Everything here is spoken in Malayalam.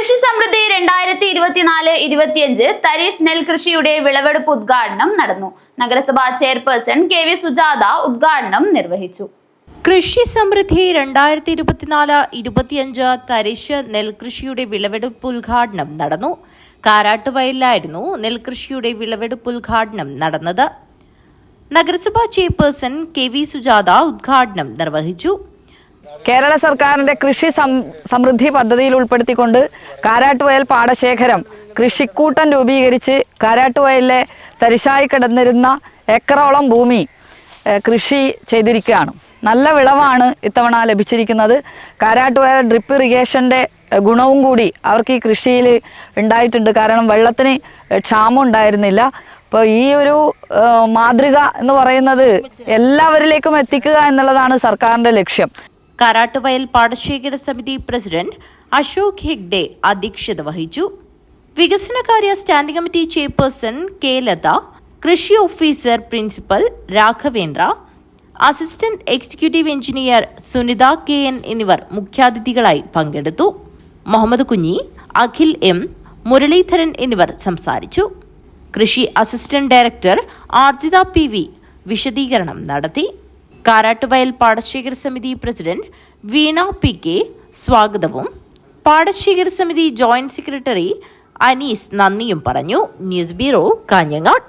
കൃഷി സമൃദ്ധി 2024-25 തരീഷ് നെൽകൃഷിയുടെ വിളവെടുപ്പ് ഉദ്ഘാടനം നടന്നു. നഗരസഭാ ചെയർപേഴ്സൺ KV സുജാത ഉദ്ഘാടനം നിർവഹിച്ചു. കൃഷി സമൃദ്ധി 2024-25 തരീഷ് നെൽകൃഷിയുടെ വിളവെടുപ്പ് ഉദ്ഘാടനം നടന്നു. കാരാട്ടുവയലിലായിരുന്നു നെൽകൃഷിയുടെ വിളവെടുപ്പ് ഉദ്ഘാടനം നടന്നത്. നഗരസഭാ ചെയർപേഴ്സൺ KV സുജാത ഉദ്ഘാടനം നിർവഹിച്ചു. കേരള സർക്കാരിന്റെ കൃഷി സമൃദ്ധി പദ്ധതിയിൽ ഉൾപ്പെടുത്തിക്കൊണ്ട് കാരാട്ടുവയൽ പാടശേഖരം കൃഷിക്കൂട്ടം രൂപീകരിച്ച് കാരാട്ടുവയലിലെ തരിശായി കിടന്നിരുന്ന ഏക്കറോളം ഭൂമി കൃഷി ചെയ്തിരിക്കുകയാണ്. നല്ല വിളവാണ് ഇത്തവണ ലഭിച്ചിരിക്കുന്നത്. കാരാട്ടുവയൽ ഡ്രിപ്പ് ഇറിഗേഷൻ്റെ ഗുണവും കൂടി അവർക്ക് ഈ കൃഷിയിൽ ഉണ്ടായിട്ടുണ്ട്. കാരണം വെള്ളത്തിന് ക്ഷാമം ഉണ്ടായിരുന്നില്ല. അപ്പോൾ ഈ ഒരു മാതൃക എന്ന് പറയുന്നത് എല്ലാവരിലേക്കും എത്തിക്കുക എന്നുള്ളതാണ് സർക്കാരിൻ്റെ ലക്ഷ്യം. കാരാട്ടുവയൽ പാടശേഖര സമിതി പ്രസിഡന്റ് അശോക് ഹെഗ്ഡെ അധ്യക്ഷത വഹിച്ചു. വികസനകാര്യ standing committee chairperson K. Latha, കൃഷി officer principal Raghavendra, assistant executive engineer Sunitha KN എന്നിവർ മുഖ്യാതിഥികളായി പങ്കെടുത്തു. മുഹമ്മദ് കുഞ്ഞി, അഖിൽ M, മുരളീധരൻ എന്നിവർ സംസാരിച്ചു. കൃഷി അസിസ്റ്റന്റ് ഡയറക്ടർ ആർജിത PV വിശദീകരണം നടത്തി. കാരാട്ടുവയൽ പാടശേഖര സമിതി പ്രസിഡന്റ് വീണ PK സ്വാഗതവും പാടശേഖര സമിതി ജോയിന്റ് സെക്രട്ടറി അനീസ് നന്ദിയും പറഞ്ഞു. News bureau, Kanhangad.